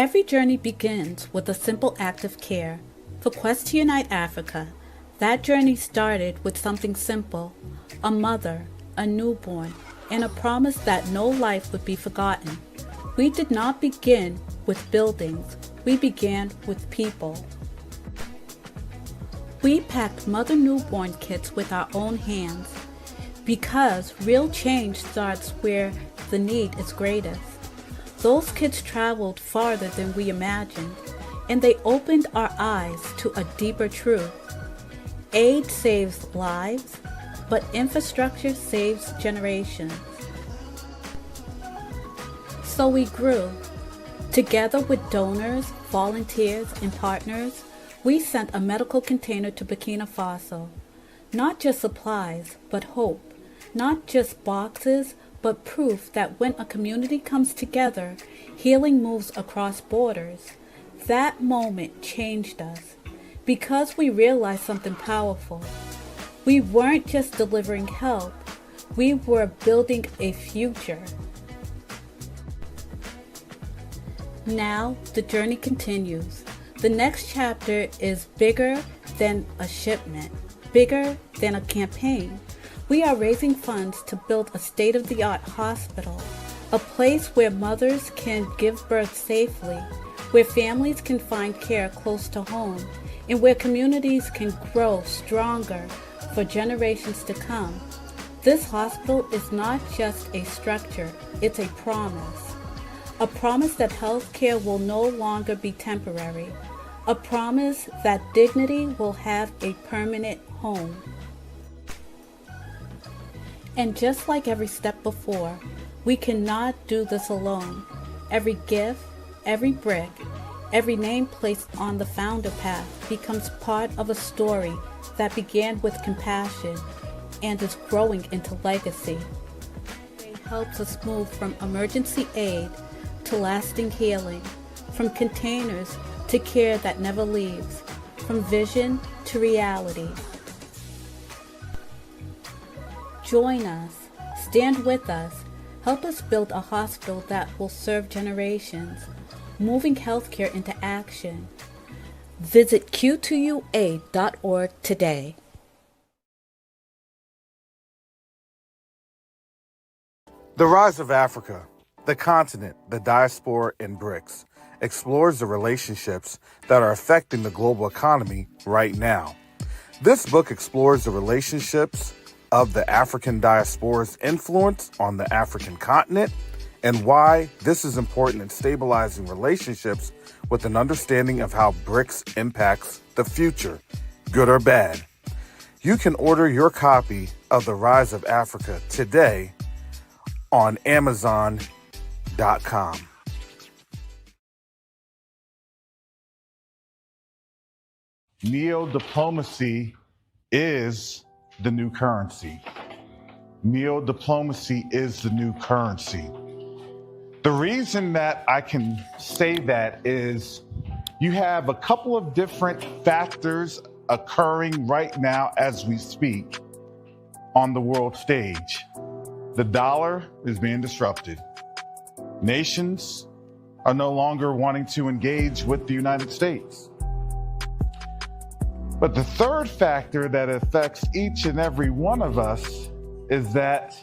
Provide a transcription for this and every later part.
Every journey begins with a simple act of care. For Quest to Unite Africa, that journey started with something simple: a mother, a newborn, and a promise that no life would be forgotten. We did not begin with buildings, we began with people. We packed mother newborn kits with our own hands, because real change starts where the need is greatest. Those kids traveled farther than we imagined, and they opened our eyes to a deeper truth. Aid saves lives, but infrastructure saves generations. So we grew. Together with donors, volunteers, and partners, we sent a medical container to Burkina Faso. Not just supplies, but hope. Not just boxes, but proof that when a community comes together, healing moves across borders. That moment changed us, because we realized something powerful. We weren't just delivering help, we were building a future. Now, the journey continues. The next chapter is bigger than a shipment, bigger than a campaign. We are raising funds to build a state-of-the-art hospital, a place where mothers can give birth safely, where families can find care close to home, and where communities can grow stronger for generations to come. This hospital is not just a structure, it's a promise. A promise that healthcare will no longer be temporary. A promise that dignity will have a permanent home. And just like every step before, we cannot do this alone. Every gift, every brick, every name placed on the founder path becomes part of a story that began with compassion and is growing into legacy. It helps us move from emergency aid to lasting healing, from containers to care that never leaves, from vision to reality. Join us, stand with us, help us build a hospital that will serve generations, moving healthcare into action. Visit q2ua.org today. The Rise of Africa, the continent, the diaspora, and BRICS explores the relationships that are affecting the global economy right now. This book explores the relationships of the African diaspora's influence on the African continent and why this is important in stabilizing relationships with an understanding of how BRICS impacts the future, good or bad. You can order your copy of The Rise of Africa today on Amazon.com. Neo-diplomacy is the new currency. Neo-diplomacy is the new currency. The reason that I can say that is you have a couple of different factors occurring right now as we speak on the world stage. The dollar is being disrupted. Nations are no longer wanting to engage with the United States. But the third factor that affects each and every one of us is that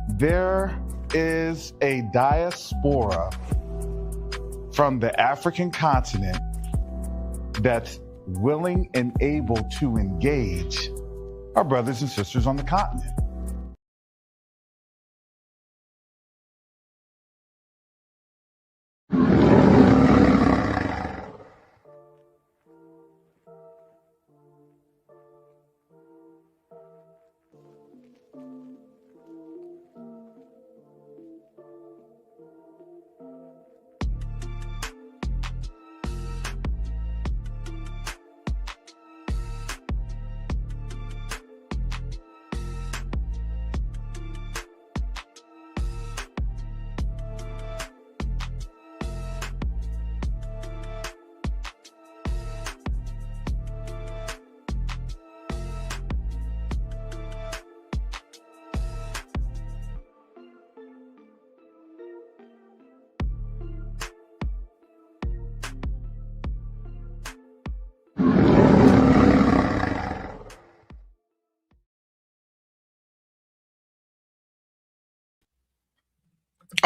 there is a diaspora from the African continent that's willing and able to engage our brothers and sisters on the continent.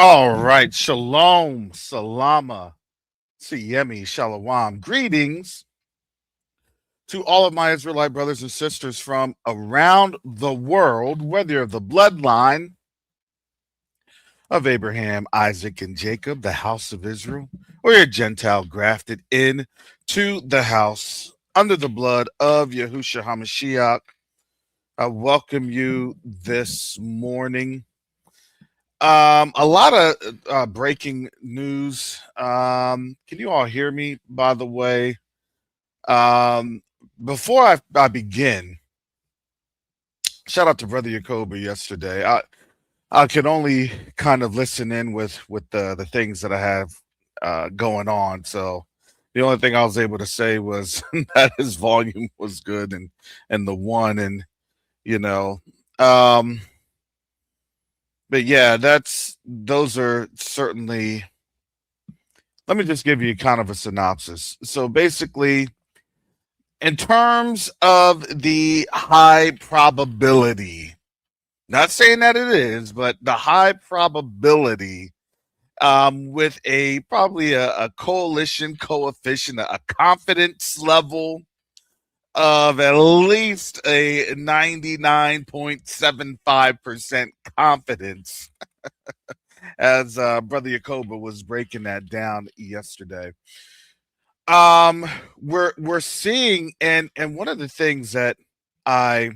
All right. Shalom, salama, siyemi, shalom. Greetings to all of my Israelite brothers and sisters from around the world, whether you're of the bloodline of Abraham, Isaac, and Jacob, the house of Israel, or you're Gentile grafted in to the house under the blood of Yahushua HaMashiach. I welcome you this morning. A lot of breaking news. Can you all hear me, by the way? Um, before I begin, shout out to Brother Yacoba yesterday. I could only kind of listen in with the things that I have going on. So the only thing I was able to say was that his volume was good and the one and you know. Um, but yeah, those are certainly. Let me just give you kind of a synopsis. So basically, in terms of the high probability, not saying that it is, but the high probability with probably a coalition coefficient, a confidence level of at least a 99.75% confidence, as Brother Yacoba was breaking that down yesterday. We're seeing, and one of the things that I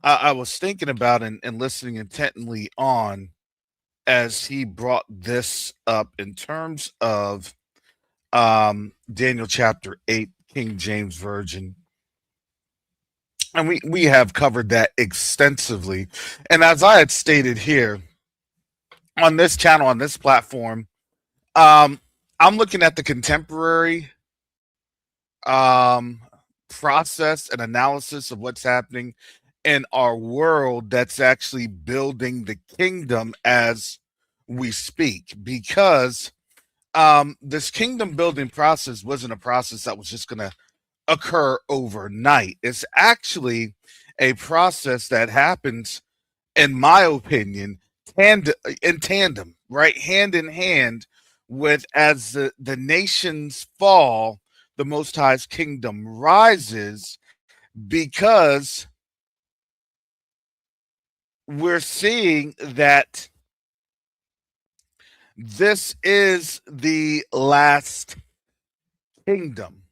I was thinking about and listening intently on as he brought this up in terms of Daniel chapter 8, King James Version. And we have covered that extensively. And as I had stated here on this channel, on this platform, I'm looking at the contemporary process and analysis of what's happening in our world that's actually building the kingdom as we speak, because this kingdom building process wasn't a process that was just going to occur overnight. It's actually a process that happens, in my opinion, in tandem, right? Hand in hand with, as the nations fall, the Most High's kingdom rises, because we're seeing that this is the last kingdom.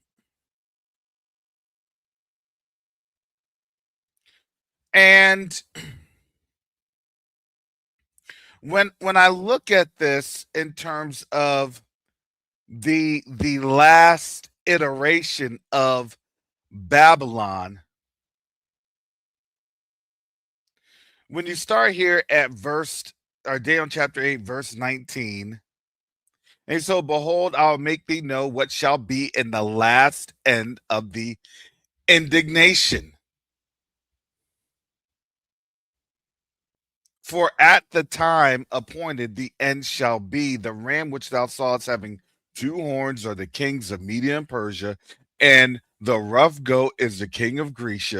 And when I look at this in terms of the last iteration of Babylon, when you start here at Daniel chapter 8, verse 19, and so behold, I'll make thee know what shall be in the last end of the indignation. For at the time appointed, the end shall be. The ram which thou sawest having two horns are the kings of Media and Persia, and the rough goat is the king of Greece.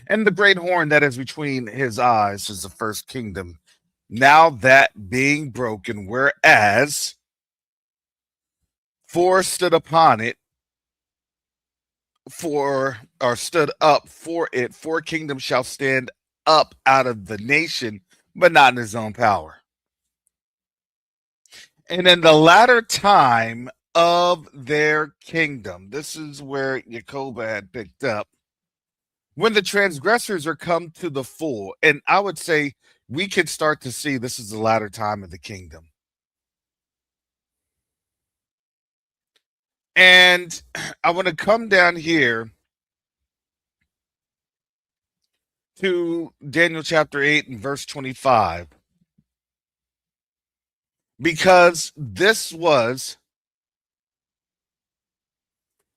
And the great horn that is between his eyes is the first kingdom. Now that being broken, whereas four stood upon it, stood up for it, four kingdoms shall stand up out of the nation, but not in his own power. And in the latter time of their kingdom, this is where Jacoba had picked up, when the transgressors are come to the full, and I would say we could start to see this is the latter time of the kingdom. And I want to come down here to Daniel chapter 8 and verse 25, because this was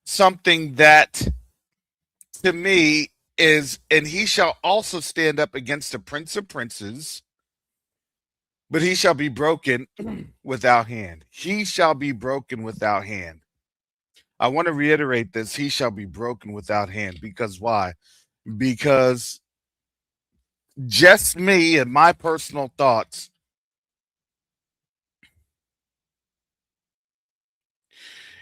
something that, to me, is, and he shall also stand up against the prince of princes, but he shall be broken without hand. He shall be broken without hand. I want to reiterate this. He shall be broken without hand. Because why? Because just me and my personal thoughts,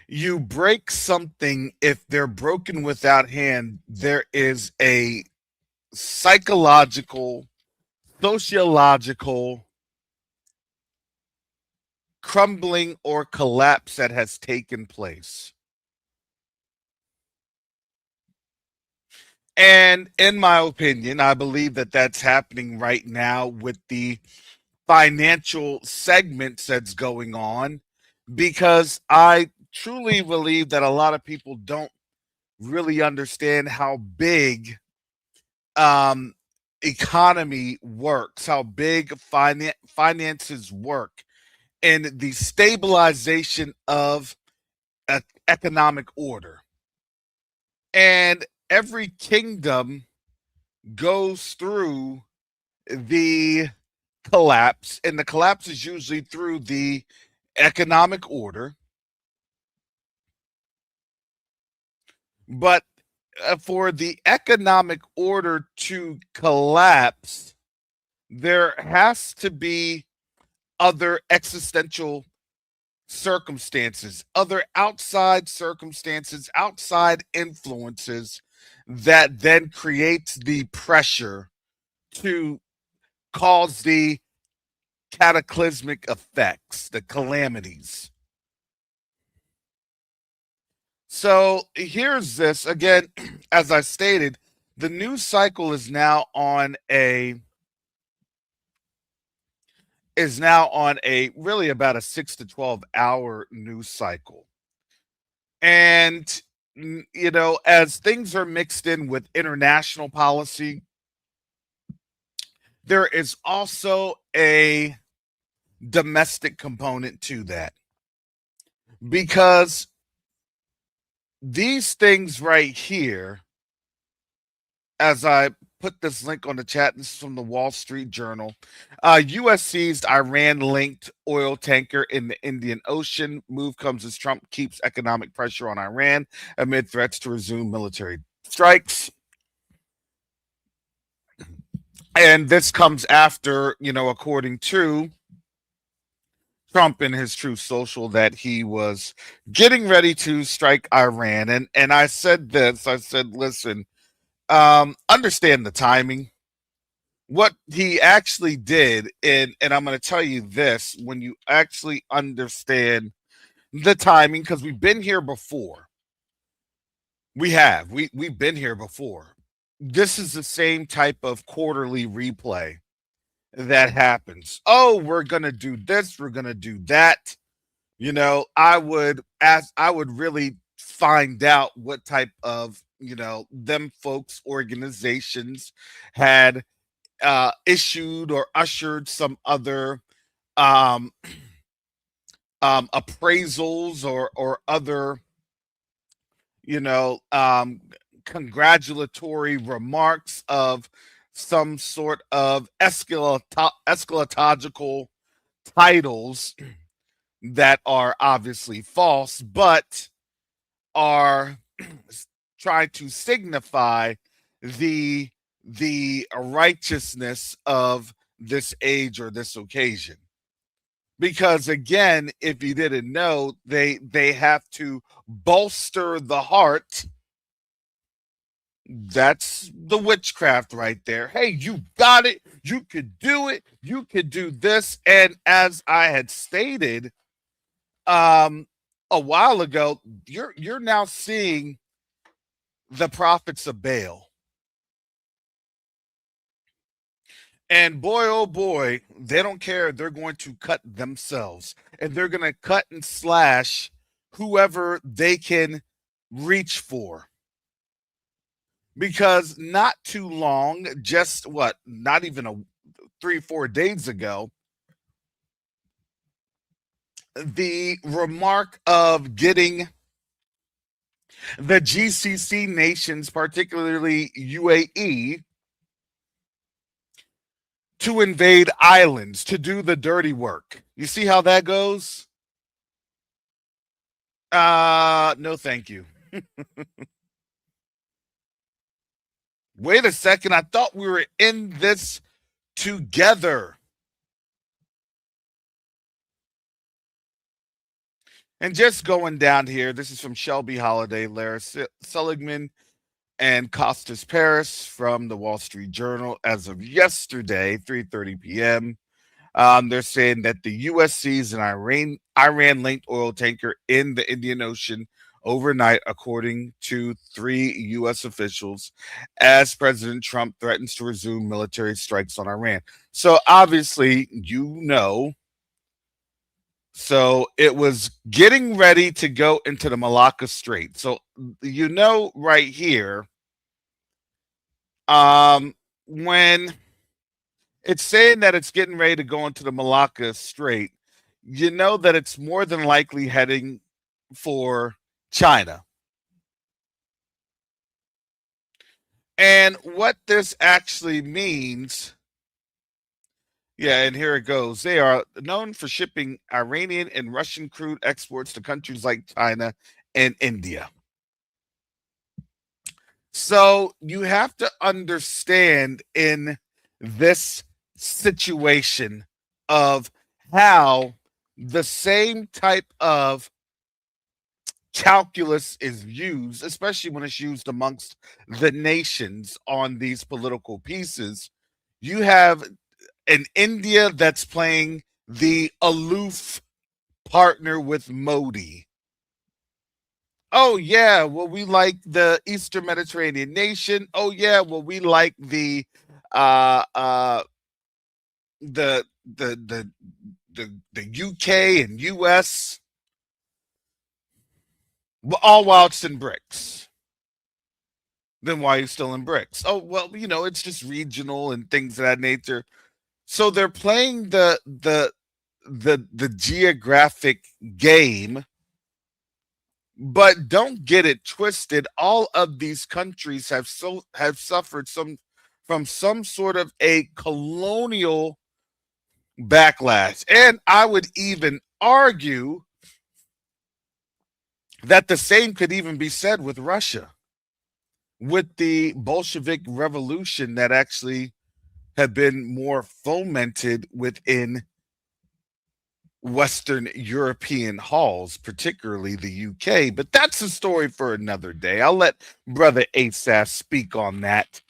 you break something, if they're broken without hand, there is a psychological, sociological crumbling or collapse that has taken place. And in my opinion, I believe that that's happening right now with the financial segments that's going on, because I truly believe that a lot of people don't really understand how big um, economy works, how big finances work, and the stabilization of economic order. And every kingdom goes through the collapse, and the collapse is usually through the economic order. But for the economic order to collapse, there has to be other existential circumstances, other outside circumstances, outside influences that then creates the pressure to cause the cataclysmic effects, the calamities. So here's this again, as I stated, the news cycle is now on a really about a 6 to 12 hour news cycle. And as things are mixed in with international policy, there is also a domestic component to that, because these things right here, as I put this link on the chat, this is from the Wall Street Journal. U.S. seized Iran-linked oil tanker in the Indian Ocean. Move comes as Trump keeps economic pressure on Iran amid threats to resume military strikes. And this comes after, according to Trump in his Truth Social, that he was getting ready to strike Iran. And I said this, I said, listen, understand the timing. What he actually did, and I'm going to tell you this, when you actually understand the timing, because we've been here before. We've been here before. This is the same type of quarterly replay that happens. Oh, we're going to do this, we're going to do that. I would really find out what type of, them folks, organizations had issued or ushered some other um, appraisals or other, you know, um, congratulatory remarks of some sort of eschatological titles that are obviously false, but are trying to signify the the righteousness of this age or this occasion. Because again, if you didn't know, they have to bolster the heart. That's the witchcraft right there. Hey, you got it, you could do it, you could do this. And as I had stated a while ago, you're now seeing the prophets of Baal. And boy, oh boy, they don't care. They're going to cut themselves, and they're going to cut and slash whoever they can reach for. Because not too long, just what, not even 3-4 days ago, the remark of getting the GCC nations, particularly UAE, to invade islands, to do the dirty work. You see how that goes? No, thank you. Wait a second. I thought we were in this together. And just going down here, this is from Shelby Holiday, Lara Seligman, and Costas Paris from the Wall Street Journal as of yesterday, 3:30 p.m. They're saying that the U.S. seized an Iran-linked oil tanker in the Indian Ocean overnight, according to 3 U.S. officials, as President Trump threatens to resume military strikes on Iran. So obviously, so it was getting ready to go into the Malacca Strait. So right here, when it's saying that it's getting ready to go into the Malacca Strait, you know that it's more than likely heading for China. And what this actually means, yeah, and here it goes. They are known for shipping Iranian and Russian crude exports to countries like China and India. So you have to understand in this situation of how the same type of calculus is used, especially when it's used amongst the nations on these political pieces. You have an India that's playing the aloof partner with Modi. Oh yeah, well we like the Eastern Mediterranean nation. Oh yeah, well we like the the the the UK and US, all while it's in BRICS. Then why are you still in BRICS? Oh well, it's just regional and things of that nature. So they're playing the geographic game, but don't get it twisted. All of these countries have suffered from some sort of a colonial backlash. And I would even argue that the same could even be said with Russia, with the Bolshevik revolution that actually had been more fomented within Western European halls, particularly the UK. But that's a story for another day. I'll let Brother Asaph speak on that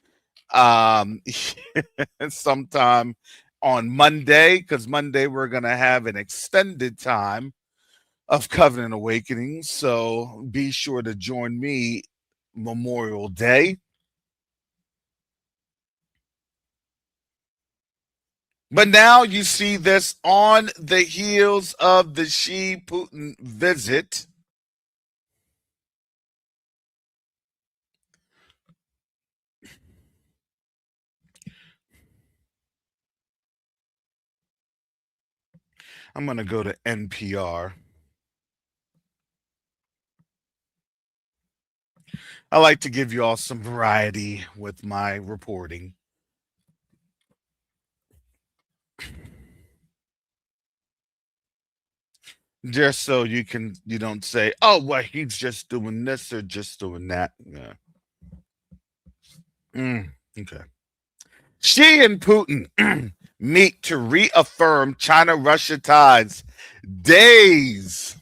sometime on Monday, because Monday we're going to have an extended time of Covenant Awakening. So be sure to join me Memorial Day. But now you see this on the heels of the Xi-Putin visit. I'm going to go to NPR. I like to give you all some variety with my reporting. Just so you don't say, oh, well, he's just doing this or just doing that. Yeah. Okay. Xi and Putin meet to reaffirm China-Russia ties. Days,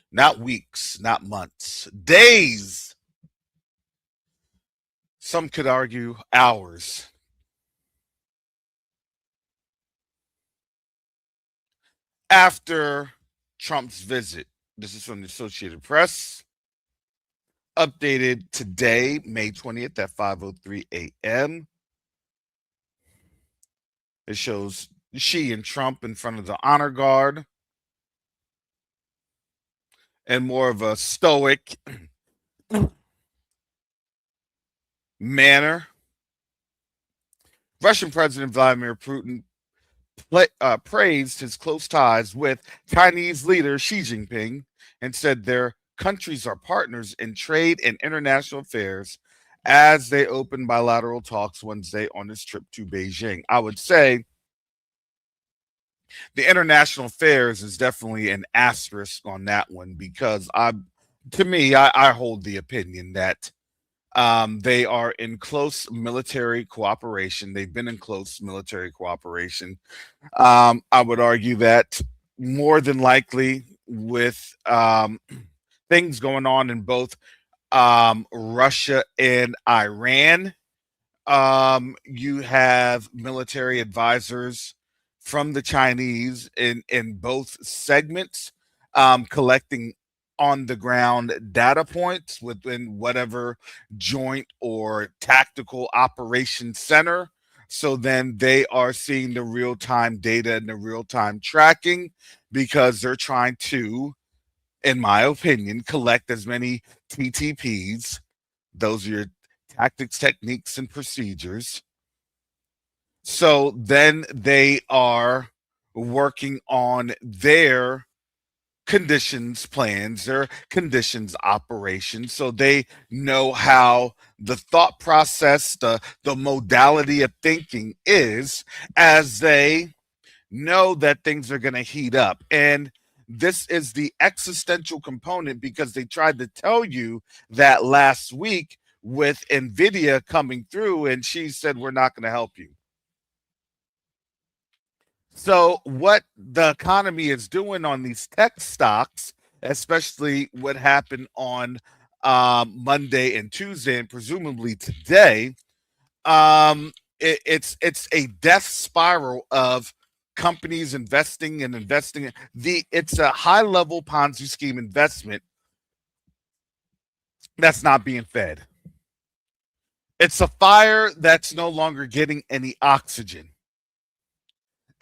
not weeks, not months, days. Some could argue hours. After Trump's visit. This is from the Associated Press. Updated today, May 20th at 5:03 a.m. It shows Xi and Trump in front of the honor guard and more of a stoic manner. Russian President Vladimir Putin praised his close ties with Chinese leader Xi Jinping and said their countries are partners in trade and international affairs as they open bilateral talks Wednesday on his trip to Beijing. I would say the international affairs is definitely an asterisk on that one, because I hold the opinion that They are in close military cooperation. They've been in close military cooperation. I would argue that more than likely, with things going on in both Russia and Iran, you have military advisors from the Chinese in both segments, collecting on the ground data points within whatever joint or tactical operations center. So then they are seeing the real time data and the real time tracking, because they're trying to, in my opinion, collect as many TTPs. Those are your tactics, techniques, and procedures. So then they are working on their conditions plans, their conditions operations, so they know how the thought process, the modality of thinking is, as they know that things are going to heat up. And this is the existential component, because they tried to tell you that last week with Nvidia coming through, and she said, we're not going to help you. So what the economy is doing on these tech stocks, especially what happened on Monday and Tuesday, and presumably today, it's a death spiral of companies investing and investing. It's a high level Ponzi scheme investment that's not being fed. It's a fire that's no longer getting any oxygen.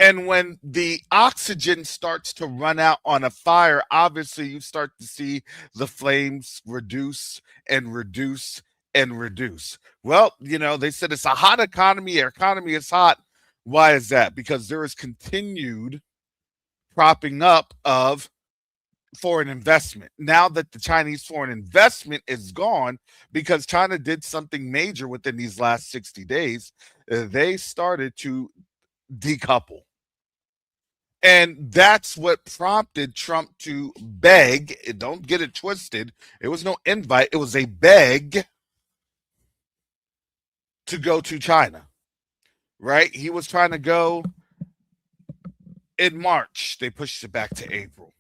And when the oxygen starts to run out on a fire, obviously you start to see the flames reduce and reduce and reduce. Well, they said it's a hot economy. Our economy is hot. Why is that? Because there is continued propping up of foreign investment. Now that the Chinese foreign investment is gone, because China did something major within these last 60 days, they started to decouple. And that's what prompted Trump to beg. Don't get it twisted. It was no invite. It was a beg to go to China, right? He was trying to go in March. They pushed it back to April.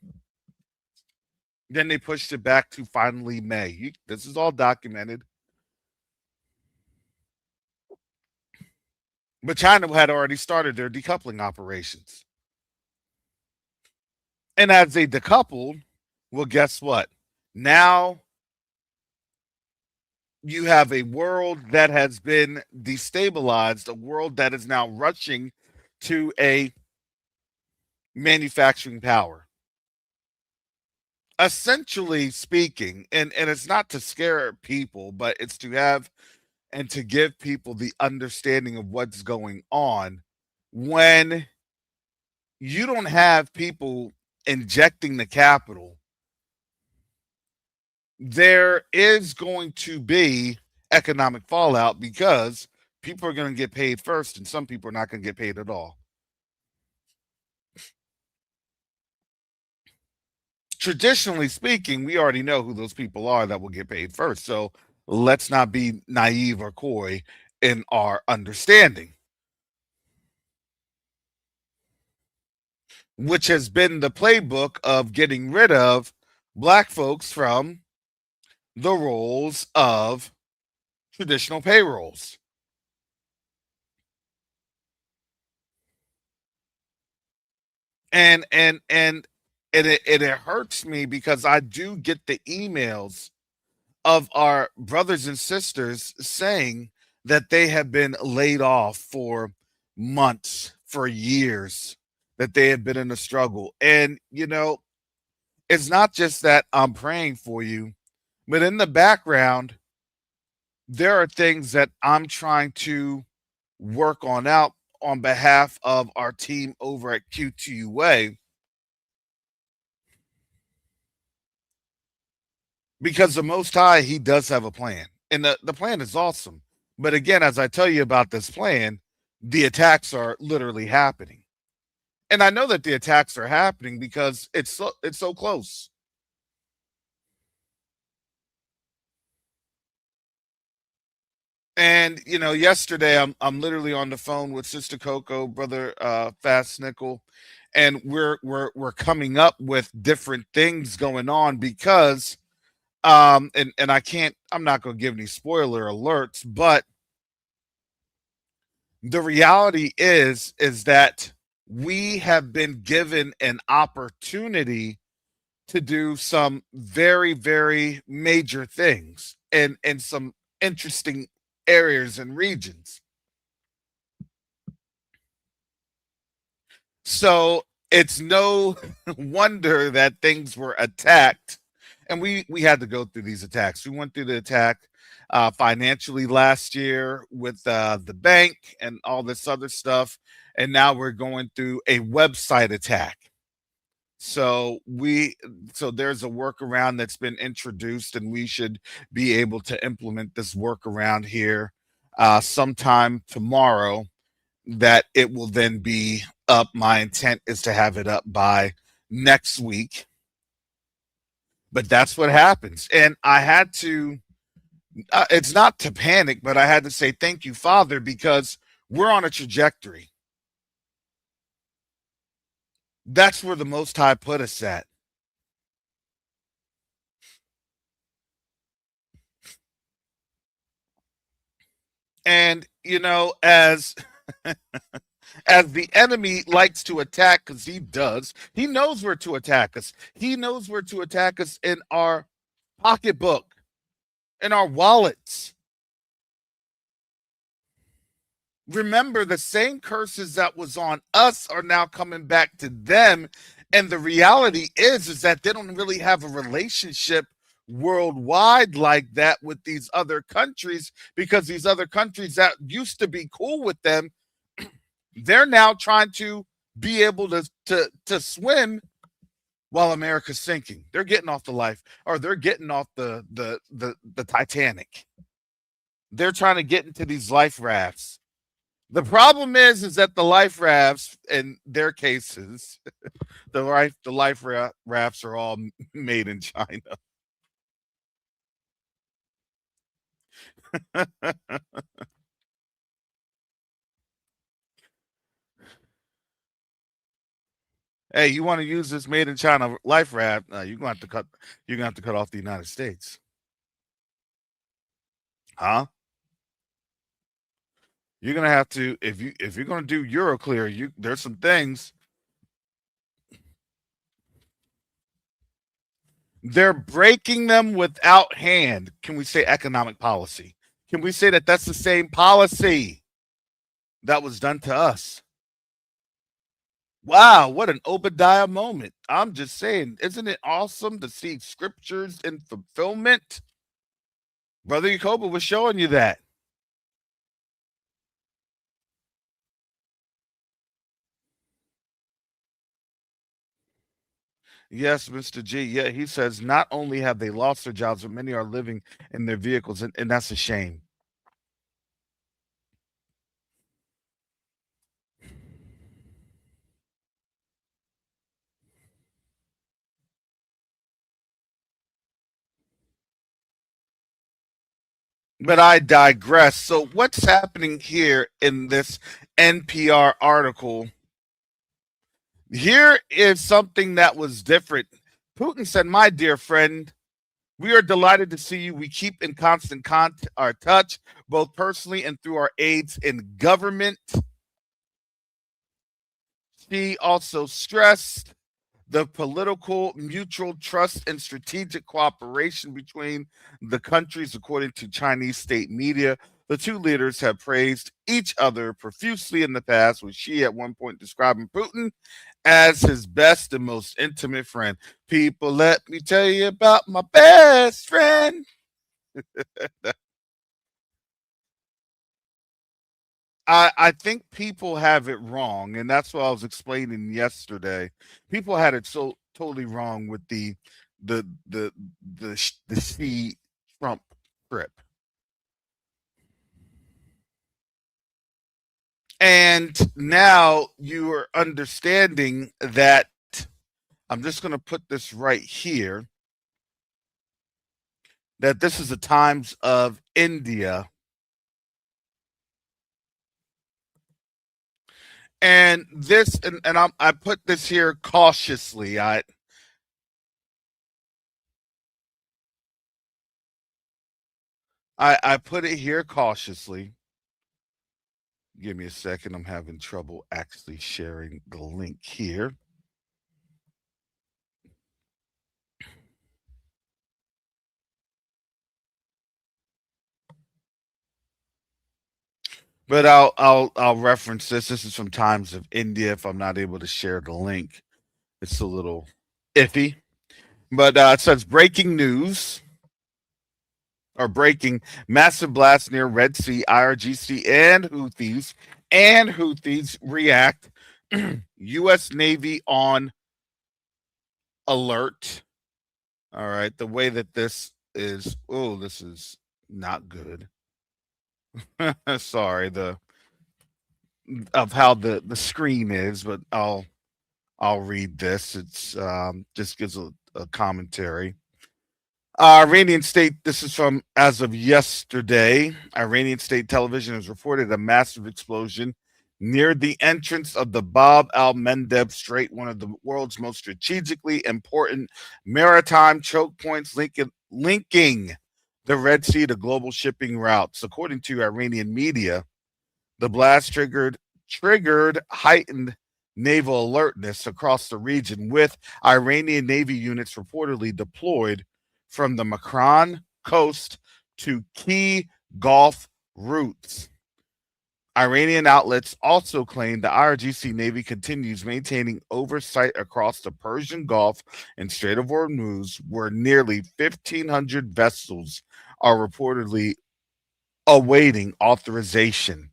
Then they pushed it back to finally May. This is all documented. But China had already started their decoupling operations. And as they decoupled, well, guess what? Now you have a world that has been destabilized, a world that is now rushing to a manufacturing power. Essentially speaking, and it's not to scare people, but it's to have and to give people the understanding of what's going on. When you don't have people injecting the capital, there is going to be economic fallout, because people are going to get paid first and some people are not going to get paid at all. Traditionally speaking, we already know who those people are that will get paid first. So let's not be naive or coy in our understanding, which has been the playbook of getting rid of Black folks from the roles of traditional payrolls. And it hurts me, because I do get the emails of our brothers and sisters saying that they have been laid off for months, for years, that they have been in a struggle. And it's not just that I'm praying for you, but in the background there are things that I'm trying to work on behalf of our team over at Q2UA, because the Most High, he does have a plan, and the plan is awesome. But again, as I tell you about this plan, the attacks are literally happening, and I know that the attacks are happening because it's so close. And yesterday I'm literally on the phone with Sister Coco, brother Fast Nickel, and we're coming up with different things going on because and I'm not going to give any spoiler alerts, but the reality is that we have been given an opportunity to do some very, very major things in some interesting areas and regions. So it's no wonder that things were attacked, and we had to go through these attacks. We went through the attack financially last year with the bank and all this other stuff, and now we're going through a website attack. So there's a workaround that's been introduced, and we should be able to implement this workaround here sometime tomorrow. That it will then be up. My intent is to have it up by next week. But that's what happens. And I had to, it's not to panic, but I had to say, thank you, Father, because we're on a trajectory. That's where the Most High put us at. And, as as the enemy likes to attack, because he does, he knows where to attack us. He knows where to attack us in our pocketbook, in our wallets. Remember, the same curses that was on us are now coming back to them. And the reality is that they don't really have a relationship worldwide like that with these other countries, because these other countries that used to be cool with them, they're now trying to be able to swim while America's sinking. They're getting off the life, or they're getting off the Titanic. They're trying to get into these life rafts. The problem is that the life rafts, in their cases, the life rafts are all made in China. Hey, you want to use this made in China life raft? You're gonna have to cut. You're gonna have to cut off the United States, huh? You're gonna have to, if you're gonna do Euroclear. There's some things they're breaking them without hand. Can we say economic policy? Can we say that that's the same policy that was done to us? Wow, what an Obadiah moment. I'm just saying, isn't it awesome to see scriptures in fulfillment? Brother Yacoba was showing you that. Yes, Mr. G. Yeah, he says not only have they lost their jobs, but many are living in their vehicles, and that's a shame. But I digress. So, what's happening here in this NPR article? Here is something that was different. Putin said, "My dear friend, we are delighted to see you. We keep in constant touch, both personally and through our aides in government." She also stressed the political mutual trust and strategic cooperation between the countries, according to Chinese state media. The two leaders have praised each other profusely in the past, with Xi at one point describing Putin as his best and most intimate friend. People, let me tell you about my best friend. I think people have it wrong, and that's what I was explaining yesterday. People had it so totally wrong with the the the Xi Trump trip, and now you are understanding that. I'm just going to put this right here. That this is the times of India And this, I put this here cautiously. I put it here cautiously. Give me a second. I'm having trouble actually sharing the link here. But I'll reference this. This is from Times of India. If I'm not able to share the link, it's a little iffy. But it says breaking news or breaking massive blast near Red Sea, IRGC and Houthis react. U.S. Navy on alert. All right, the way that this is, oh, this is not good. Sorry, the of how the screen is, but I'll read this. It's just gives a commentary. Iranian state, this is from as of yesterday. Iranian state television has reported a massive explosion near the entrance of the Bab al Mandeb Strait, one of the world's most strategically important maritime choke points linking the Red Sea to global shipping routes. According to Iranian media, the blast triggered heightened naval alertness across the region, with Iranian Navy units reportedly deployed from the Makran coast to key Gulf routes. Iranian outlets also claim the IRGC Navy continues maintaining oversight across the Persian Gulf and Strait of Hormuz, where nearly 1,500 vessels are reportedly awaiting authorization.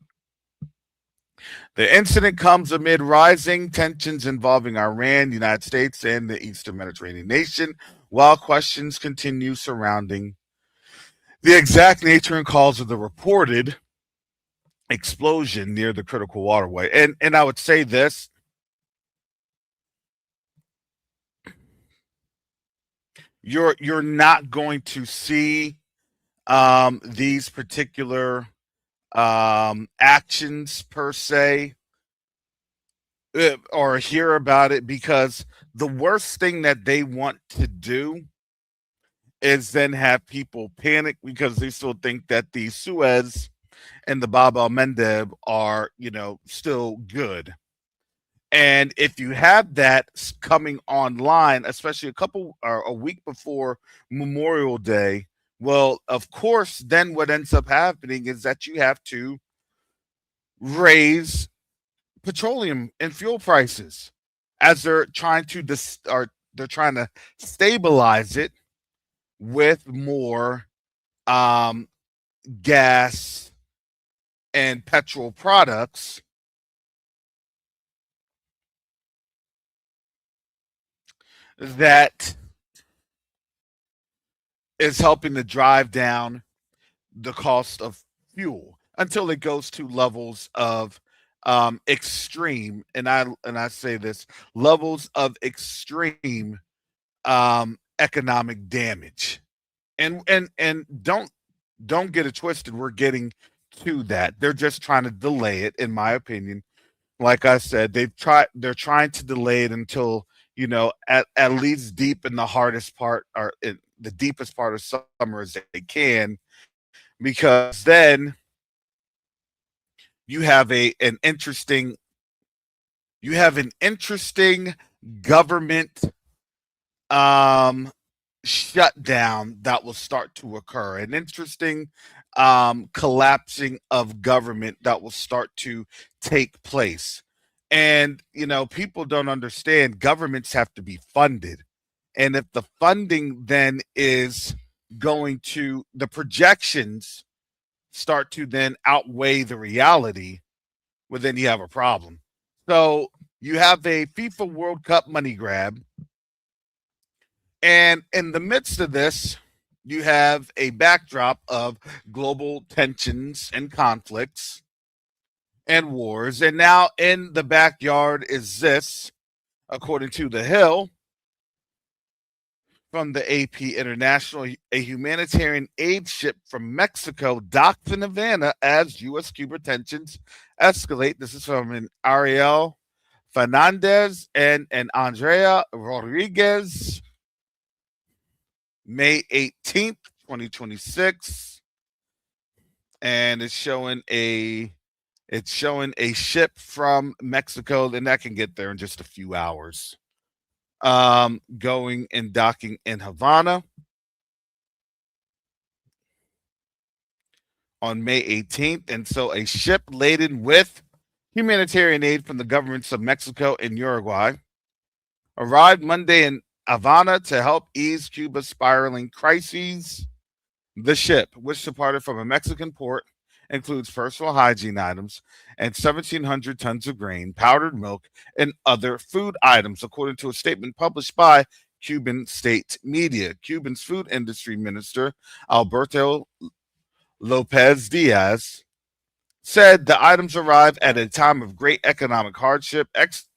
The incident comes amid rising tensions involving Iran, the United States, and the Eastern Mediterranean nation, while questions continue surrounding the exact nature and cause of the reported explosion near the critical waterway. And I would say this. You're not going to see these particular actions per se or hear about it, because the worst thing that they want to do is then have people panic because they still think that the Suez and the Bab al Mandeb are, still good. And if you have that coming online, especially a week before Memorial Day, well, of course, then what ends up happening is that you have to raise petroleum and fuel prices as they're trying to they're trying to stabilize it with more gas and petrol products that is helping to drive down the cost of fuel until it goes to levels of extreme, and I say this, levels of extreme economic damage. And don't get it twisted. We're getting to that. They're just trying to delay it, in my opinion. Like I said, they're trying to delay it until, at least deep in the hardest part, or in the deepest part of summer as they can, because then you have an interesting government um shutdown that will start to occur, an interesting collapsing of government that will start to take place. And people don't understand, governments have to be funded, and if the funding then is going to, the projections start to then outweigh the reality, well, then you have a problem. So you have a FIFA World Cup money grab, and in the midst of this, you have a backdrop of global tensions and conflicts and wars. And now in the backyard is this, according to The Hill, from the AP International, a humanitarian aid ship from Mexico docked in Havana as U.S.-Cuba tensions escalate. This is from an Ariel Fernandez and Andrea Rodriguez, May 18th, 2026. And it's showing a ship from Mexico, and that can get there in just a few hours. Going and docking in Havana on May 18th. And so a ship laden with humanitarian aid from the governments of Mexico and Uruguay arrived Monday in Havana to help ease Cuba's spiraling crises. The ship, which departed from a Mexican port, includes personal hygiene items and 1,700 tons of grain, powdered milk, and other food items, according to a statement published by Cuban state media. Cuba's food industry minister, Alberto Lopez Diaz, said the items arrived at a time of great economic hardship,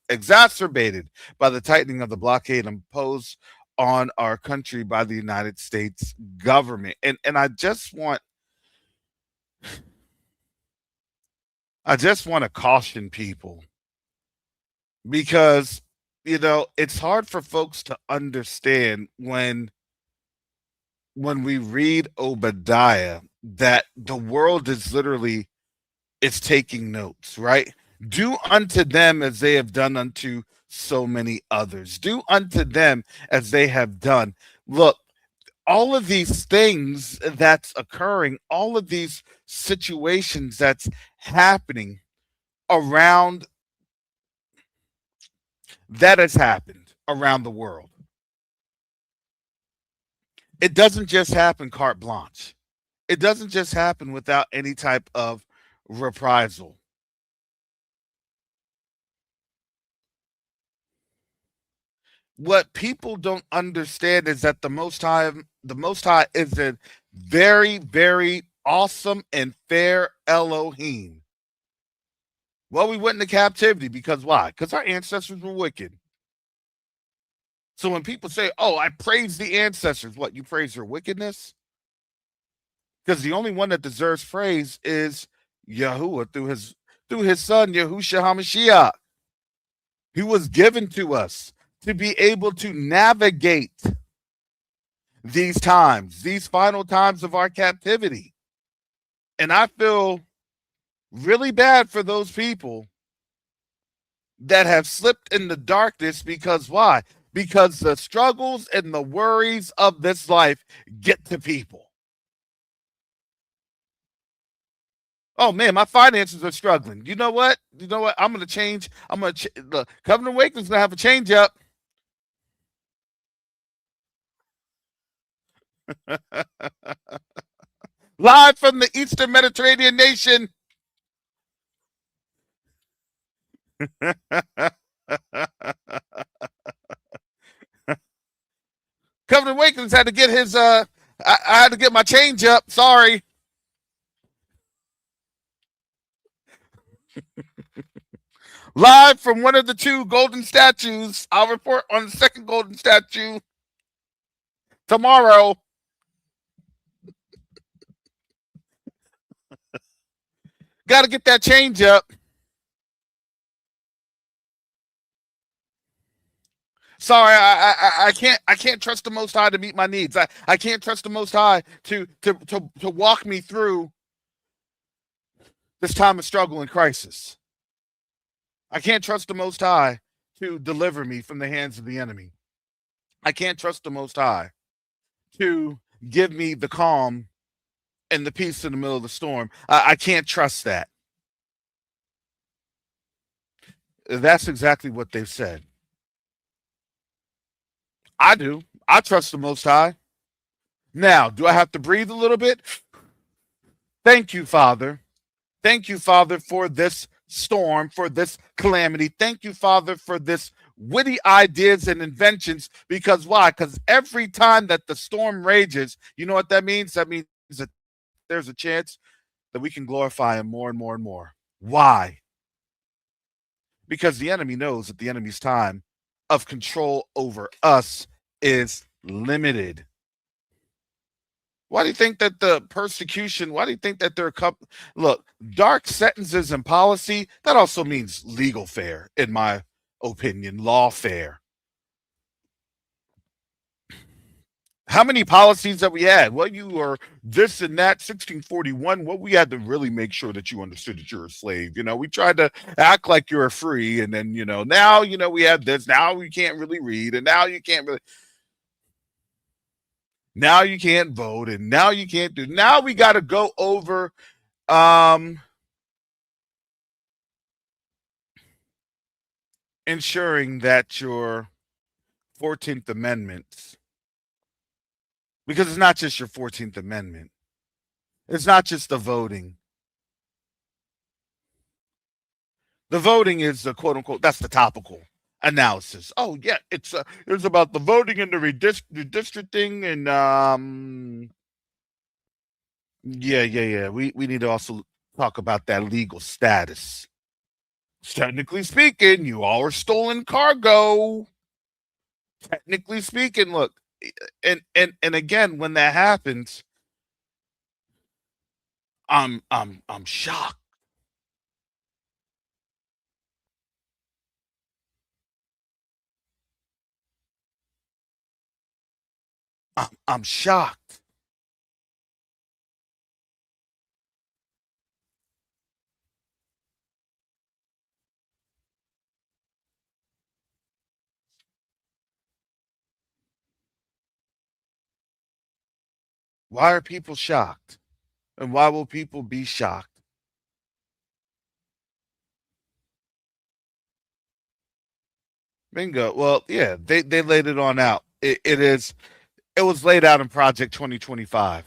exacerbated by the tightening of the blockade imposed on our country by the United States government. And I just want to caution people, because it's hard for folks to understand when we read Obadiah that the world is literally taking notes, right? Do unto them as they have done unto so many others. Do unto them as they have done. Look, all of these things that's occurring, all of these situations that's happening around, that has happened around the world. It doesn't just happen carte blanche. It doesn't just happen without any type of reprisal. What people don't understand is that the Most High is a very, very awesome and fair Elohim. Well, we went into captivity because why? Because our ancestors were wicked. So when people say, "Oh, I praise the ancestors," what, you praise their wickedness? Because the only one that deserves praise is Yahuwah through his son Yahushua HaMashiach, who was given to us to be able to navigate these times, these final times of our captivity. And I feel really bad for those people that have slipped in the darkness, because why? Because the struggles and the worries of this life get to people. Oh man, my finances are struggling. You know what? I'm going to change. The Covenant Awakening's going to have a change up. Live from the Eastern Mediterranean nation. Covenant Awakenings had to get his I had to get my change up. Sorry. Live from one of the two golden statues. I'll report on the second golden statue tomorrow. Got to get that change up. Sorry, I can't trust the Most High to meet my needs. I can't trust the Most High to walk me through this time of struggle and crisis. I can't trust the Most High to deliver me from the hands of the enemy. I can't trust the Most High to give me the calm and the peace in the middle of the storm. I can't trust that. That's exactly what they've said. I do. I trust the Most High. Now, do I have to breathe a little bit? Thank you, Father. Thank you, Father, for this storm, for this calamity. Thank you, Father, for this witty ideas and inventions. Because why? Because every time that the storm rages, you know what that means? That means that there's a chance that we can glorify him more and more and more. Why? Because the enemy knows that the enemy's time of control over us is limited. Why do you think that the persecution, why do you think that there are look, dark sentences and policy, that also means legal fare, in my opinion, lawfare. How many policies have we had? Well, you are this and that, 1641. Well, we had to really make sure that you understood that you're a slave. We tried to act like you're free. And then, now, we have this. Now you can't really read. And now you can't really. Now you can't vote. And now you can't do. Now we got to go over ensuring that your 14th Amendment, because it's not just your 14th Amendment. It's not just the voting. The voting is the quote unquote, that's the topical analysis. Oh yeah, it's about the voting and the redistricting and yeah. We need to also talk about that legal status. Technically speaking, you all are stolen cargo. Technically speaking, look, and again, when that happens, I'm shocked. I'm shocked. Why are people shocked? And why will people be shocked? Bingo. Well, yeah, they laid it on out. It was laid out in Project 2025.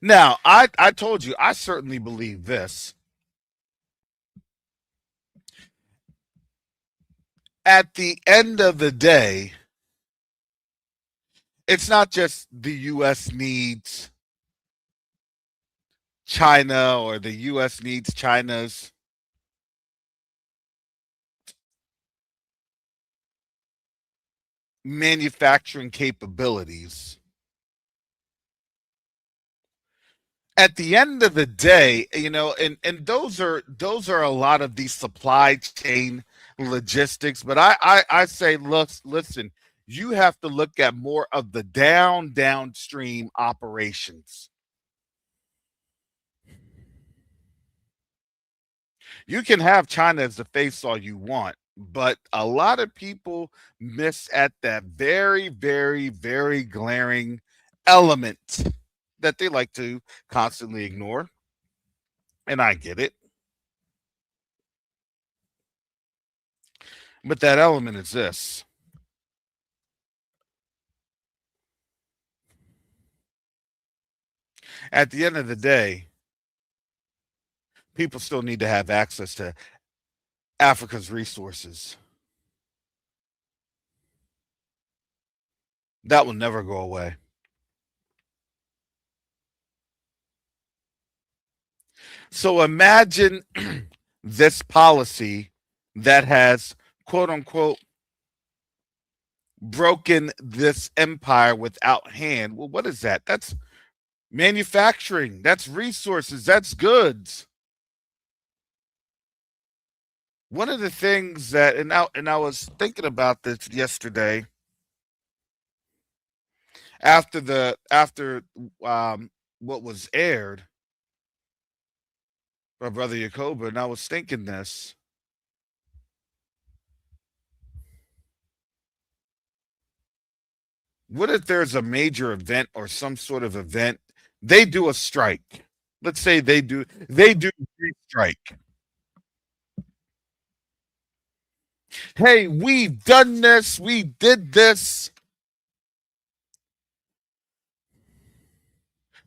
Now, I told you, I certainly believe this. At the end of the day, it's not just the US needs China or the US needs China's manufacturing capabilities. At the end of the day, and those are a lot of these supply chain logistics. But I say, look, listen, you have to look at more of the downstream operations. You can have China as the face all you want, but a lot of people miss at that very, very, very glaring element that they like to constantly ignore. And I get it. But that element is this. At the end of the day, people still need to have access to Africa's resources. That will never go away. So imagine this policy that has, quote unquote, broken this empire without hand. Well, what is that? That's manufacturing, that's resources, that's goods. One of the things that, and I was thinking about this yesterday after what was aired by Brother Yacoba, and I was thinking this. What if there's a major event or some sort of event? They do a strike. Let's say they do a strike. Hey, we've done this, we did this.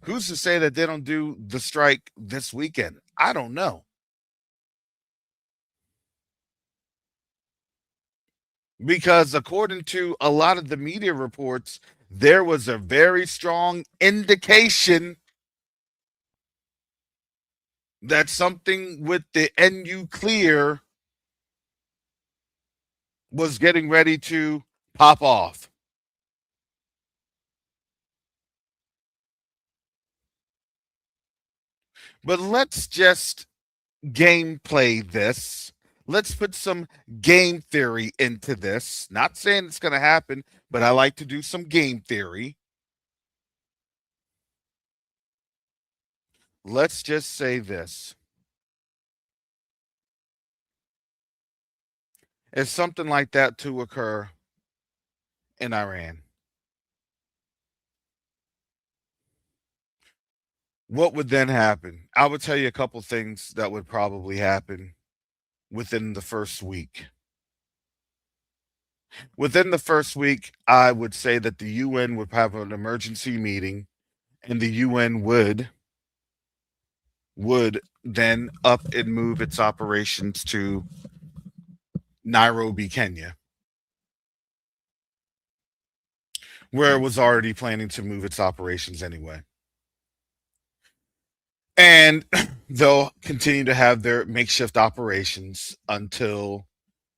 Who's to say that they don't do the strike this weekend? I don't know. Because according to a lot of the media reports, there was a very strong indication that something with the NU clear was getting ready to pop off. But let's just gameplay this. Let's put some game theory into this. Not saying it's going to happen, but I like to do some game theory. Let's just say this. If something like that to occur in Iran, what would then happen? I would tell you a couple things that would probably happen within the first week. Within the first week, I would say that the UN would have an emergency meeting, and the UN would then up and move its operations to Nairobi, Kenya, where it was already planning to move its operations anyway. And they'll continue to have their makeshift operations until,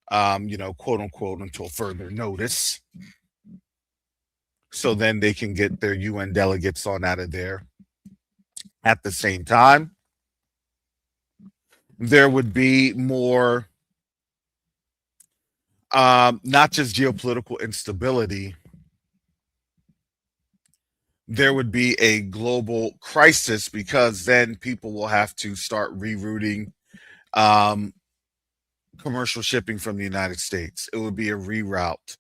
quote unquote, until further notice. So then they can get their UN delegates on out of there. At the same time, there would be more, not just geopolitical instability, there would be a global crisis, because then people will have to start rerouting commercial shipping from the United States. It would be a reroute.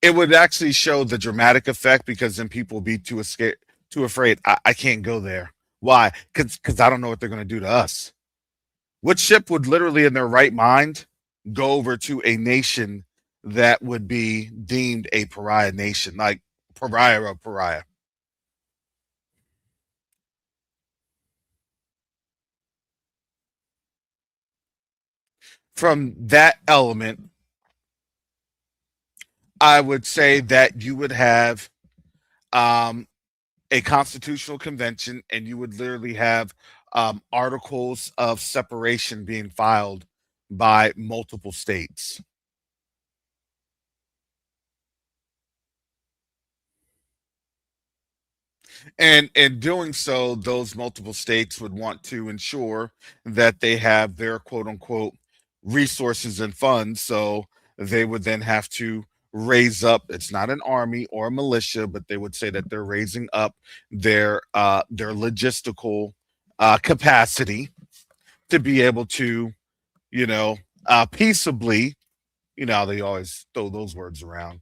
It would actually show the dramatic effect, because then people will be too afraid. I can't go there. Why? Because I don't know what they're going to do to us. What ship would literally in their right mind go over to a nation that would be deemed a pariah nation, like pariah of pariah? From that element, I would say that you would have a constitutional convention, and you would literally have articles of separation being filed by multiple states. And in doing so, those multiple states would want to ensure that they have their quote unquote resources and funds. So they would then have to raise up, it's not an army or a militia, but they would say that they're raising up their logistical capacity to be able to, peaceably, they always throw those words around,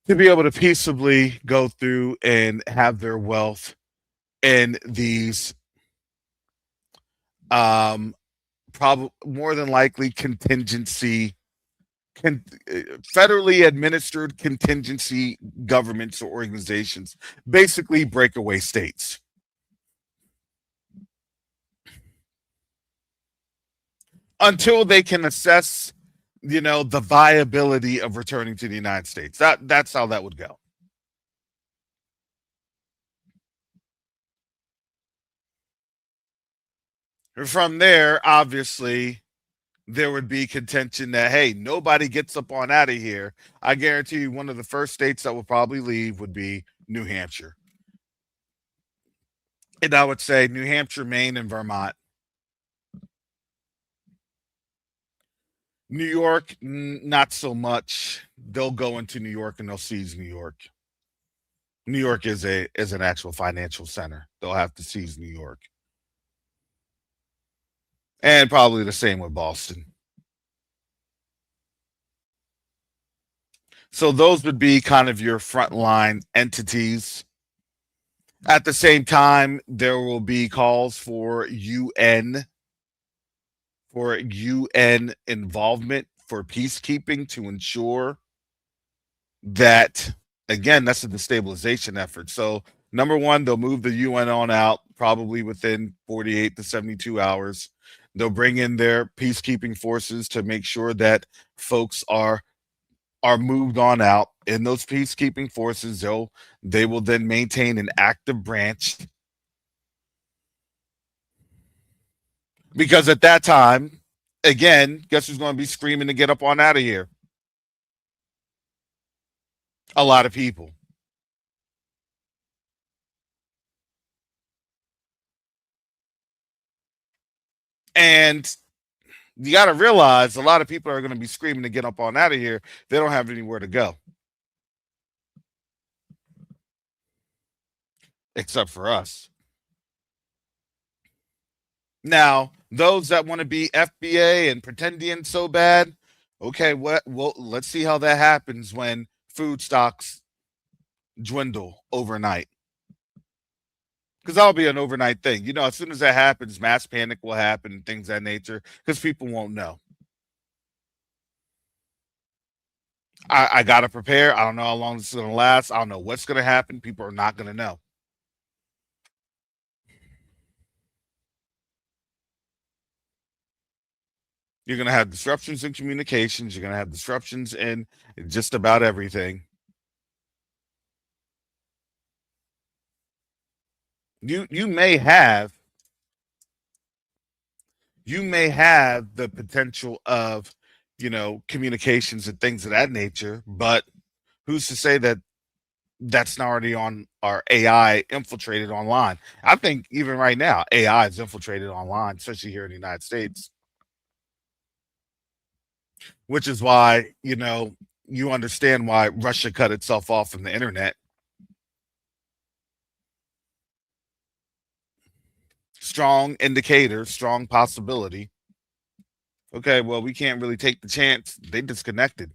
to be able to peaceably go through and have their wealth in these probably more than likely federally administered contingency governments or organizations, basically breakaway states. Until they can assess, the viability of returning to the United States. That's how that would go. From there, obviously, there would be contention that, hey, nobody gets up on out of here. I guarantee you one of the first states that will probably leave would be New Hampshire. And I would say New Hampshire, Maine, and Vermont. New York, not so much. They'll go into New York and they'll seize New York. New York is an actual financial center. They'll have to seize New York. And probably the same with Boston. So those would be kind of your frontline entities. At the same time, there will be calls for UN involvement for peacekeeping to ensure that, again, that's a destabilization effort. So number one, they'll move the UN on out probably within 48 to 72 hours. They'll bring in their peacekeeping forces to make sure that folks are are moved on out in those peacekeeping forces. They will then maintain an active branch, because at that time, again, guess who's going to be screaming to get up on out of here? A lot of people. And you got to realize a lot of people are going to be screaming to get up on out of here. They don't have anywhere to go. Except for us. Now, those that want to be FBA and pretending so bad, okay, well, let's see how that happens when food stocks dwindle overnight. Because that'll be an overnight thing. As soon as that happens, mass panic will happen, things of that nature, because people won't know. I got to prepare. I don't know how long this is going to last. I don't know what's going to happen. People are not going to know. You're going to have disruptions in communications. You're going to have disruptions in just about everything. You may have the potential of, communications and things of that nature, but who's to say that that's not already on our AI infiltrated online? I think even right now, AI is infiltrated online, especially here in the United States. Which is why, you understand why Russia cut itself off from the internet. Strong indicator, strong possibility. Okay, well, we can't really take the chance. They disconnected.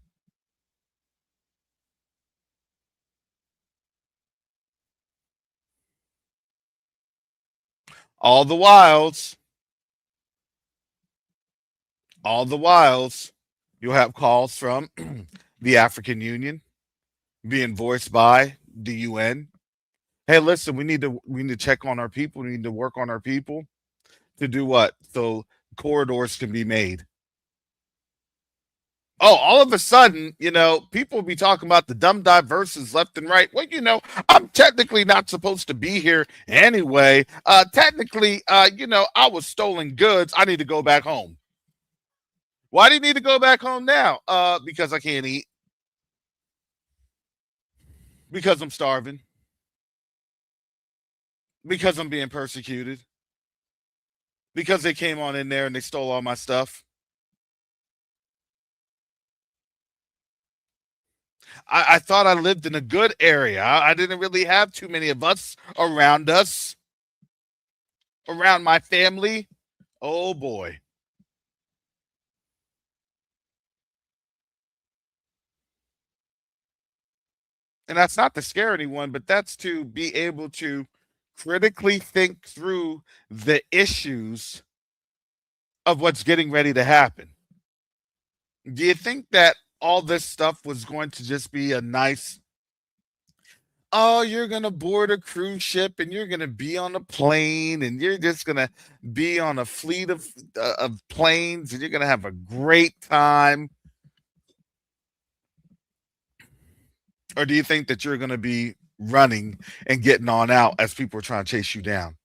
All the whiles, you'll have calls from the African Union being voiced by the UN. Hey, listen, we need to check on our people. We need to work on our people to do what? So corridors can be made. Oh, all of a sudden, people will be talking about the dumb diverses left and right. Well, I'm technically not supposed to be here anyway. Technically, I was stolen goods. I need to go back home. Why do you need to go back home now? Because I can't eat. Because I'm starving. Because I'm being persecuted. Because they came on in there and they stole all my stuff. I thought I lived in a good area. I didn't really have too many of us around my family. Oh boy. And that's not to scare anyone, but that's to be able to critically think through the issues of what's getting ready to happen. Do you think that all this stuff was going to just be a nice, oh, you're going to board a cruise ship and you're going to be on a plane and you're just going to be on a fleet of planes and you're going to have a great time? Or do you think that you're going to be running and getting on out as people are trying to chase you down?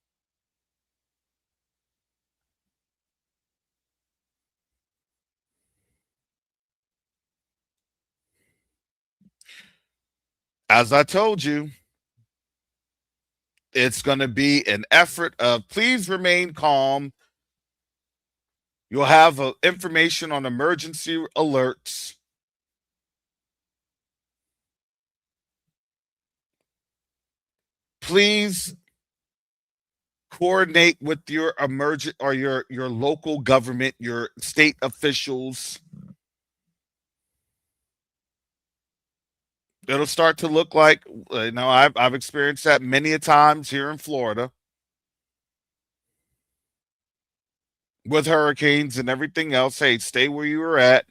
As I told you, it's going to be an effort of please remain calm. You'll have information on emergency alerts. Please coordinate with your emergent or your local government, your state officials. It'll start to look like, I've experienced that many a times here in Florida with hurricanes and everything else. Hey, stay where you were at.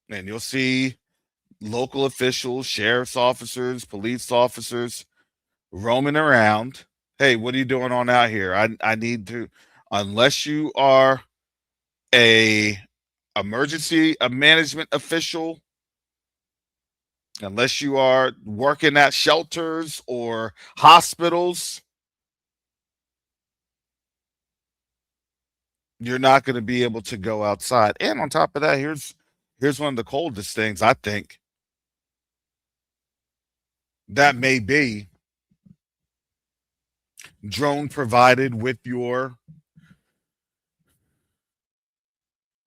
And you'll see local officials, sheriff's officers, police officers roaming around. Hey, what are you doing on out here? I need to, unless you are a emergency management official, unless you are working at shelters or hospitals, you're not going to be able to go outside. And on top of that, here's one of the coldest things I think that may be drone provided with your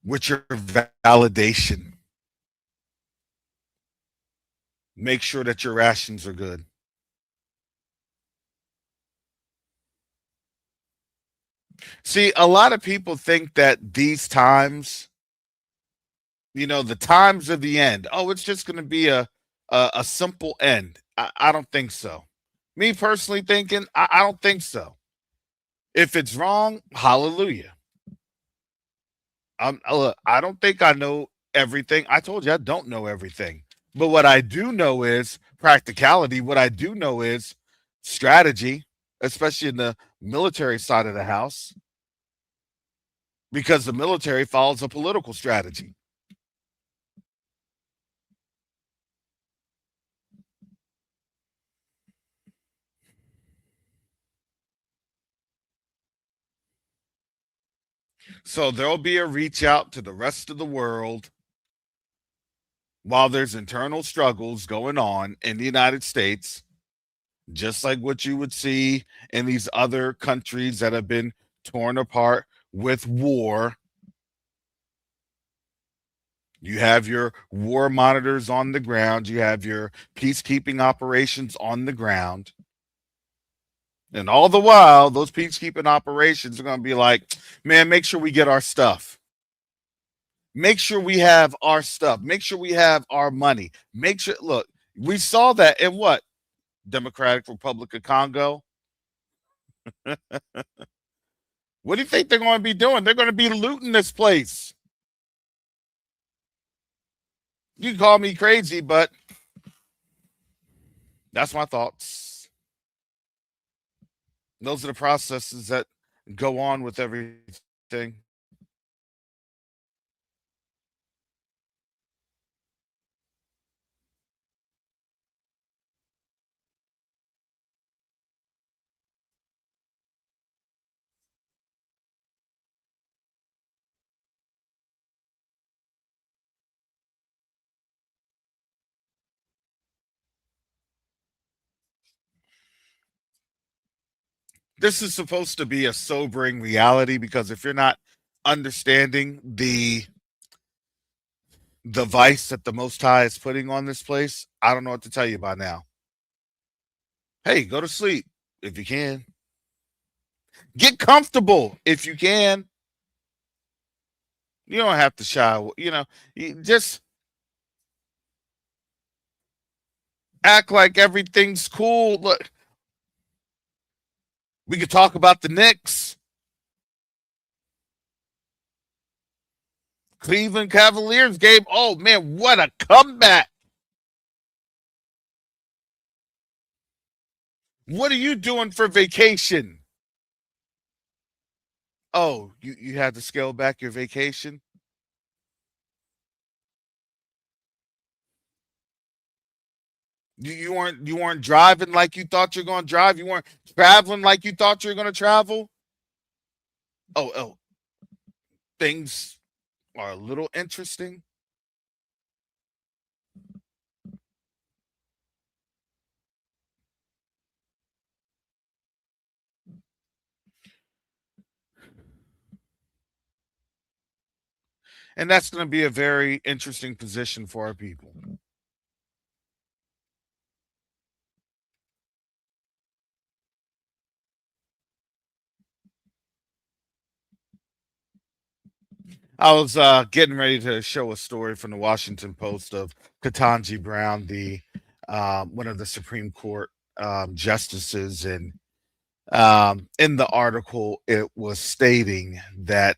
validation. Make sure that your rations are good. See, a lot of people think that these times, the times of the end, oh, it's just going to be a simple end. I don't think so. Me personally thinking, I don't think so. If it's wrong, hallelujah. Look, I don't think I know everything. I told you I don't know everything. But what I do know is practicality. What I do know is strategy, especially in the military side of the house, because the military follows a political strategy. So there'll be a reach out to the rest of the world while there's internal struggles going on in the United States, just like what you would see in these other countries that have been torn apart with war. You have your war monitors on the ground, you have your peacekeeping operations on the ground. And all the while, those peacekeeping operations are going to be like, man, make sure we get our stuff. Make sure we have our stuff. Make sure we have our money. Make sure, look, we saw that in what? Democratic Republic of Congo. What do you think they're going to be doing? They're going to be looting this place. You can call me crazy, but that's my thoughts. Those are the processes that go on with everything. This is supposed to be a sobering reality because if you're not understanding the vice that the Most High is putting on this place, I don't know what to tell you by now. Hey, go to sleep if you can. Get comfortable if you can. You don't have to shy. You just act like everything's cool. Look, we could talk about the Knicks. Cleveland Cavaliers game. Oh man, what a comeback. What are you doing for vacation? Oh, you had to scale back your vacation? You weren't driving like you thought you're going to drive. You weren't traveling like you thought you were going to travel. Oh, things are a little interesting. And that's going to be a very interesting position for our people. I was getting ready to show a story from the Washington Post of Ketanji Brown, the one of the Supreme Court justices, and in the article, it was stating that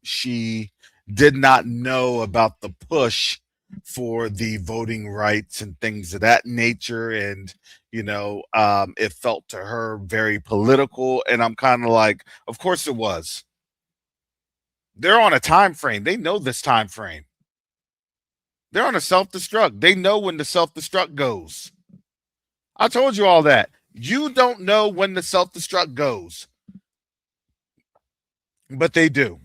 she did not know about the push for the voting rights and things of that nature. And, it felt to her very political. And I'm kind of like, of course it was. They're on a time frame. They know this time frame. They're on a self-destruct. They know when the self-destruct goes. I told you all that. You don't know when the self-destruct goes, but they do.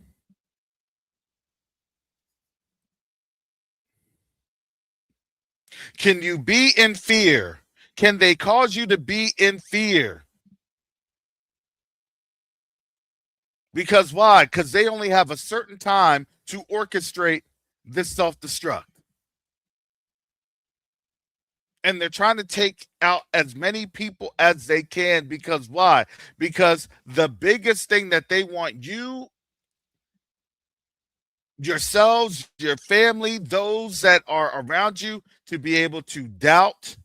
Can you be in fear? Can they cause you to be in fear? Because why? Because they only have a certain time to orchestrate this self-destruct. And they're trying to take out as many people as they can. Because why? Because the biggest thing that they want you, yourselves, your family, those that are around you, to be able to doubt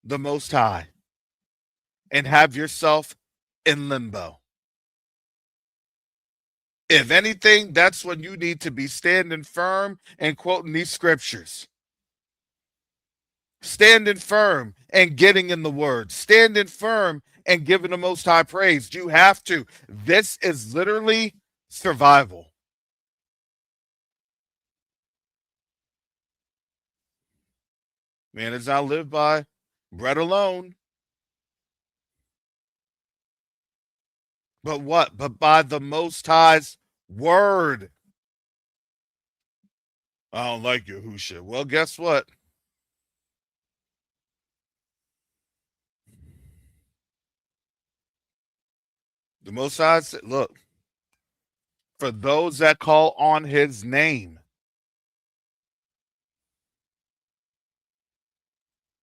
the Most High and have yourself in limbo. If anything, that's when you need to be standing firm and quoting these scriptures. Standing firm and getting in the word. Standing firm and giving the Most High praise. You have to. This is literally survival. Man is not lived by bread alone. But what? But by the Most High's word. I don't like Yahushua. Well, guess what? The Most High said, look, for those that call on his name,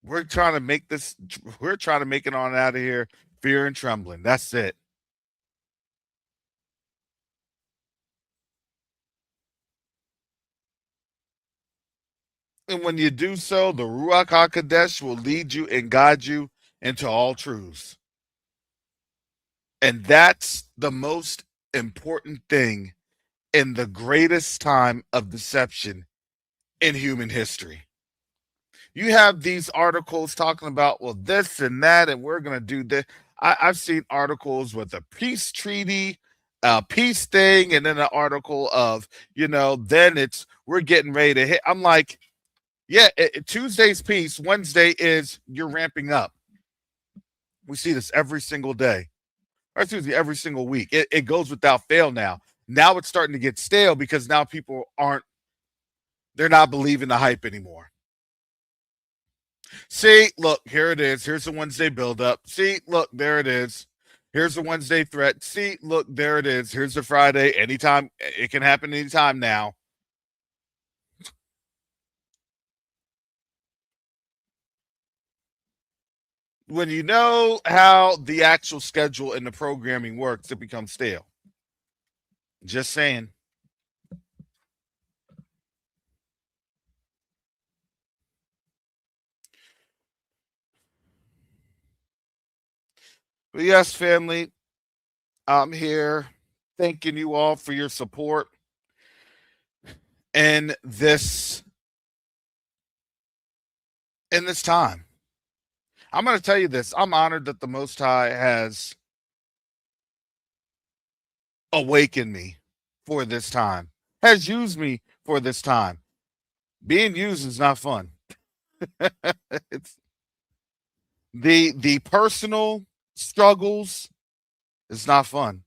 we're trying to make it on out of here, fear and trembling. That's it. And when you do so, the Ruach HaKodesh will lead you and guide you into all truths. And that's the most important thing in the greatest time of deception in human history. You have these articles talking about, well, this and that, and we're going to do this. I've seen articles with a peace treaty, a peace thing, and then an article of, then we're getting ready to hit. I'm like, yeah, Tuesday's peace, Wednesday is you're ramping up. We see this every single day. Or Tuesday, every single week. It goes without fail now. Now it's starting to get stale because now people they're not believing the hype anymore. See, look, here it is. Here's the Wednesday buildup. See, look, there it is. Here's the Wednesday threat. See, look, there it is. Here's the Friday. Anytime. It can happen anytime now. When you know how the actual schedule and the programming works, it becomes stale. Just saying. But yes, family, I'm here thanking you all for your support in this time. I'm going to tell you this. I'm honored that the Most High has awakened me for this time, has used me for this time. Being used is not fun. It's the personal struggles is not fun.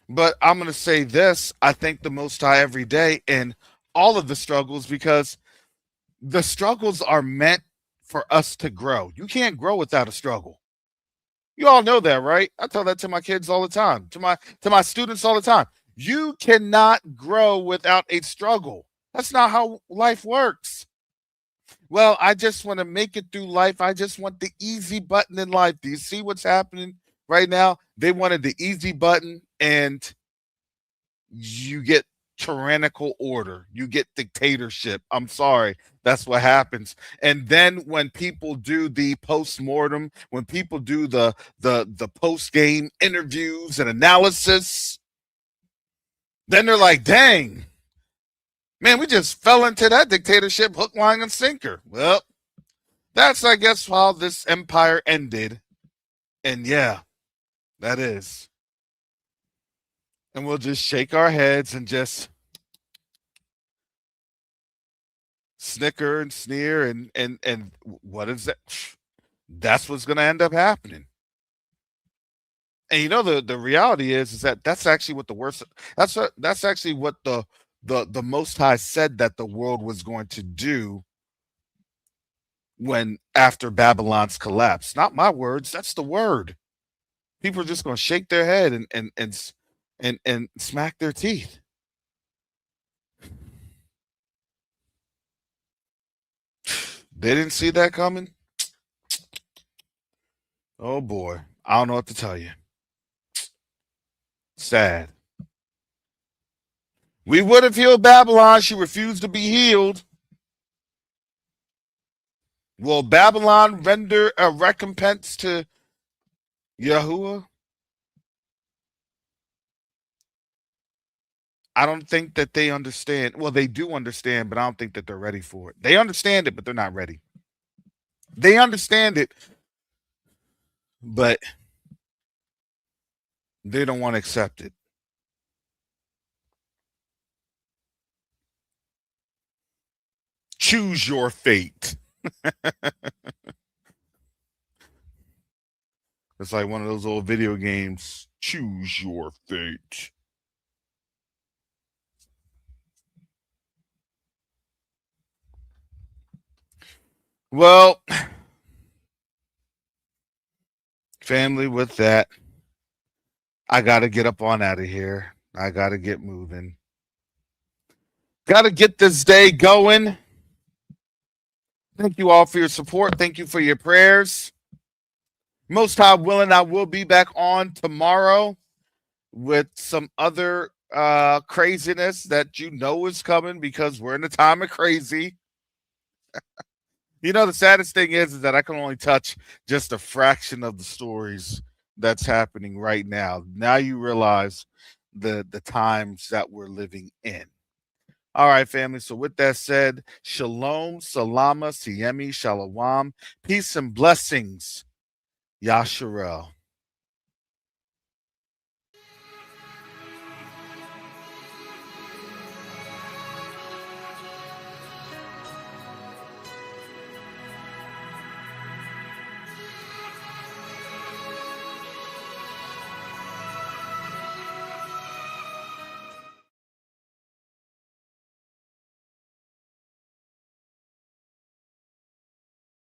But I'm going to say this. I thank the Most High every day in all of the struggles, because the struggles are meant for us to grow. You can't grow without a struggle. You all know that, right? I tell that to my kids all the time, to my students all the time. You cannot grow without a struggle. That's not how life works. Well, I just want to make it through life. I just want the easy button in life. Do you see what's happening right now? They wanted the easy button, and you get tyrannical order. You get dictatorship. I'm sorry. That's what happens. And then when people do the post-mortem, when people do the post-game interviews and analysis, then they're like, dang, man, we just fell into that dictatorship hook, line, and sinker. Well, That's, I guess, how this empire ended. And yeah, that is. And we'll just shake our heads and just snicker and sneer and what is that? That's what's going to end up happening. And you know the reality is that that's actually what the worst. That's actually what the Most High said that the world was going to do when after Babylon's collapse. Not my words. That's the word. People are just going to shake their head and smack their teeth. They didn't see that coming. Oh boy, I don't know what to tell you. Sad. We would have healed Babylon. She refused to be healed. Will Babylon render a recompense to Yahuwah? I don't think that they understand. Well, they do understand, but I don't think that they're ready for it. They understand it, but they're not ready. They understand it, but they don't want to accept it. Choose your fate. It's like one of those old video games. Choose your fate. Well, family, with that, I got to get up on out of here. I got to get moving. Got to get this day going. Thank you all for your support. Thank you for your prayers. Most High willing, I will be back on tomorrow with some other craziness that you know is coming because we're in a time of crazy. You know, the saddest thing is that I can only touch just a fraction of the stories that's happening right now. Now you realize the times that we're living in. All right, family. So with that said, shalom, salama, siemi, shalom, peace and blessings. Yasharel.